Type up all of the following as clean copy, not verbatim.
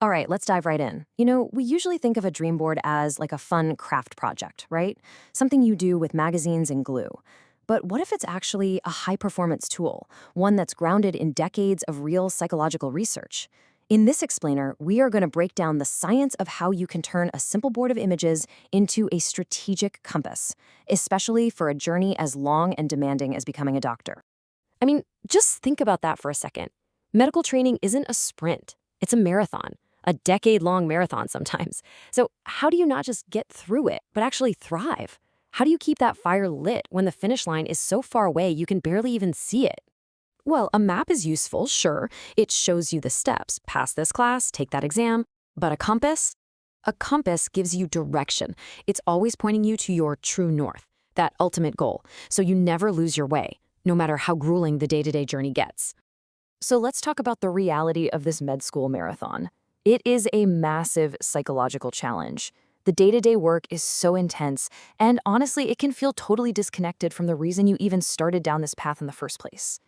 All right, let's dive right in. We usually think of a dream board as like a fun craft project, right? Something you do with magazines and glue. But what if it's actually a high performance tool, one that's grounded in decades of real psychological research? In this explainer, we are going to break down the science of how you can turn a simple board of images into a strategic compass, especially for a journey as long and demanding as becoming a doctor. I mean, just think about that for a second. Medical training isn't a sprint, it's a marathon, a decade-long marathon sometimes. So, how do you not just get through it, but actually thrive? How do you keep that fire lit when the finish line is so far away you can barely even see it? Well, a map is useful, sure. It shows you the steps. Pass this class, take that exam. But a compass? A compass gives you direction. It's always pointing you to your true north, that ultimate goal, so you never lose your way, no matter how grueling the day-to-day journey gets. So let's talk about the reality of this med school marathon. It is a massive psychological challenge. The day-to-day work is so intense, and honestly, it can feel totally disconnected from the reason you even started down this path in the first place.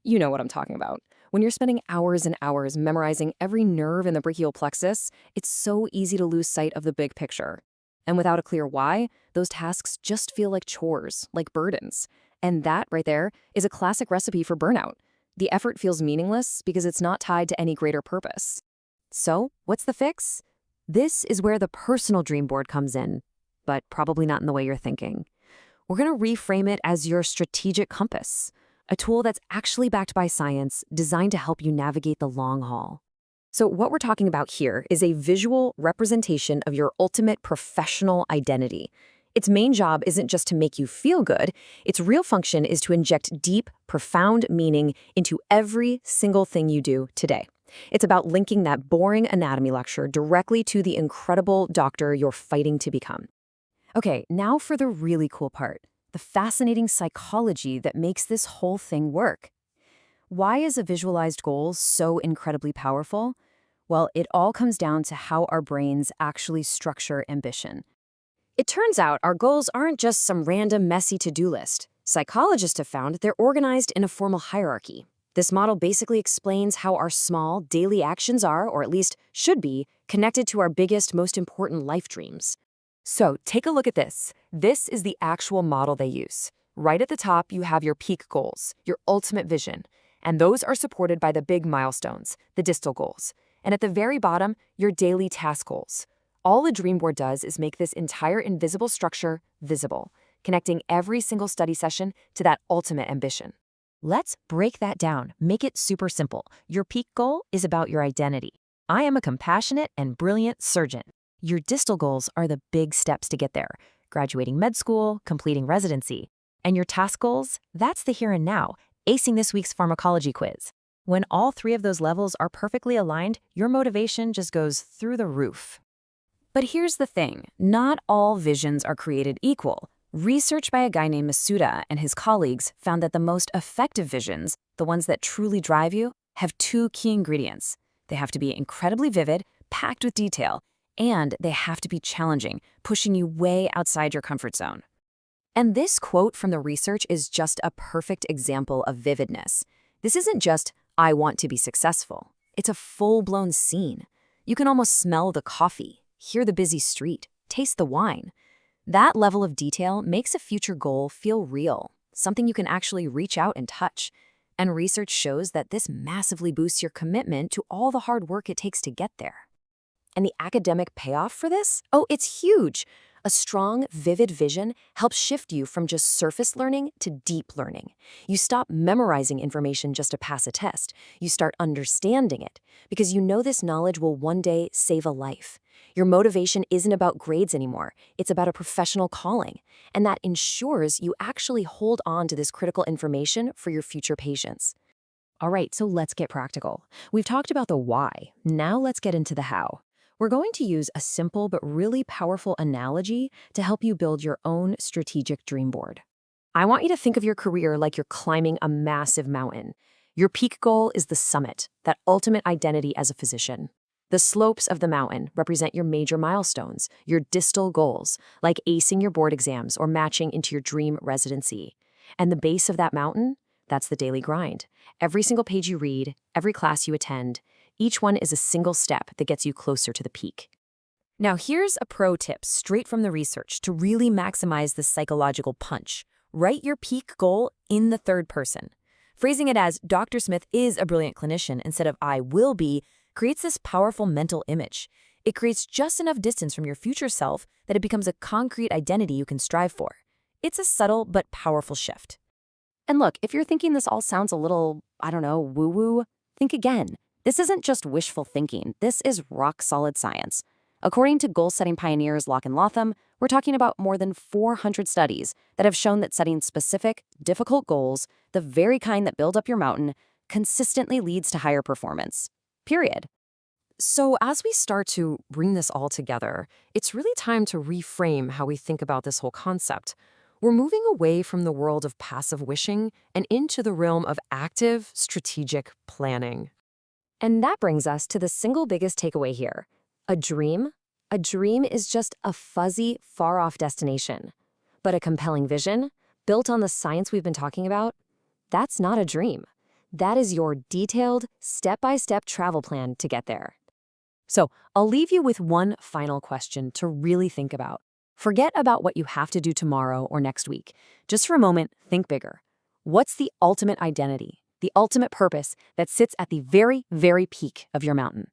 You know what I'm talking about. When you're spending hours and hours memorizing every nerve in the brachial plexus, it's so easy to lose sight of the big picture. And without a clear why, those tasks just feel like chores, like burdens. And that right there is a classic recipe for burnout. The effort feels meaningless because it's not tied to any greater purpose. So, what's the fix? This is where the personal dream board comes in, but probably not in the way you're thinking. We're going to reframe it as your strategic compass, a tool that's actually backed by science, designed to help you navigate the long haul. So what we're talking about here is a visual representation of your ultimate professional identity. Its main job isn't just to make you feel good. Its real function is to inject deep, profound meaning into every single thing you do today. It's about linking that boring anatomy lecture directly to the incredible doctor you're fighting to become. Okay, now for the really cool part, the fascinating psychology that makes this whole thing work. Why is a visualized goal so incredibly powerful? Well, it all comes down to how our brains actually structure ambition. It turns out our goals aren't just some random messy to-do list. Psychologists have found they're organized in a formal hierarchy. This model basically explains how our small, daily actions are, or at least should be, connected to our biggest, most important life dreams. So take a look at this. This is the actual model they use. Right at the top, you have your peak goals, your ultimate vision. And those are supported by the big milestones, the distal goals. And at the very bottom, your daily task goals. All a dream board does is make this entire invisible structure visible, connecting every single study session to that ultimate ambition. Let's break that down, make it super simple. Your peak goal is about your identity. I am a compassionate and brilliant surgeon. Your distal goals are the big steps to get there, graduating med school, completing residency. And your task goals, that's the here and now, acing this week's pharmacology quiz. When all three of those levels are perfectly aligned, your motivation just goes through the roof. But here's the thing, not all visions are created equal. Research by a guy named Masuda and his colleagues found that the most effective visions, the ones that truly drive you, have two key ingredients. They have to be incredibly vivid, packed with detail, and they have to be challenging, pushing you way outside your comfort zone. And this quote from the research is just a perfect example of vividness. This isn't just, I want to be successful. It's a full-blown scene. You can almost smell the coffee, hear the busy street, taste the wine. That level of detail makes a future goal feel real, something you can actually reach out and touch. And research shows that this massively boosts your commitment to all the hard work it takes to get there. And the academic payoff for this? Oh, it's huge. A strong, vivid vision helps shift you from just surface learning to deep learning. You stop memorizing information just to pass a test. You start understanding it, because you know this knowledge will one day save a life. Your motivation isn't about grades anymore. It's about a professional calling. And that ensures you actually hold on to this critical information for your future patients. All right, so let's get practical. We've talked about the why. Now let's get into the how. We're going to use a simple but really powerful analogy to help you build your own strategic dream board. I want you to think of your career like you're climbing a massive mountain. Your peak goal is the summit, that ultimate identity as a physician. The slopes of the mountain represent your major milestones, your distal goals, like acing your board exams or matching into your dream residency. And the base of that mountain, that's the daily grind. Every single page you read, every class you attend, Each one is a single step that gets you closer to the peak. Now, here's a pro tip straight from the research to really maximize the psychological punch. Write your peak goal in the third person. Phrasing it as Dr. Smith is a brilliant clinician instead of I will be creates this powerful mental image. It creates just enough distance from your future self that it becomes a concrete identity you can strive for. It's a subtle but powerful shift. And look, if you're thinking this all sounds a little, woo-woo, think again. This isn't just wishful thinking. This is rock-solid science. According to goal-setting pioneers Locke and Latham, we're talking about more than 400 studies that have shown that setting specific, difficult goals, the very kind that build up your mountain, consistently leads to higher performance. Period. So as we start to bring this all together, it's really time to reframe how we think about this whole concept. We're moving away from the world of passive wishing and into the realm of active, strategic planning. And that brings us to the single biggest takeaway here. A dream is just a fuzzy, far-off destination. But a compelling vision, built on the science we've been talking about, that's not a dream. That is your detailed, step-by-step travel plan to get there. So I'll leave you with one final question to really think about. Forget about what you have to do tomorrow or next week. Just for a moment, think bigger. What's the ultimate identity, the ultimate purpose that sits at the very, very peak of your mountain?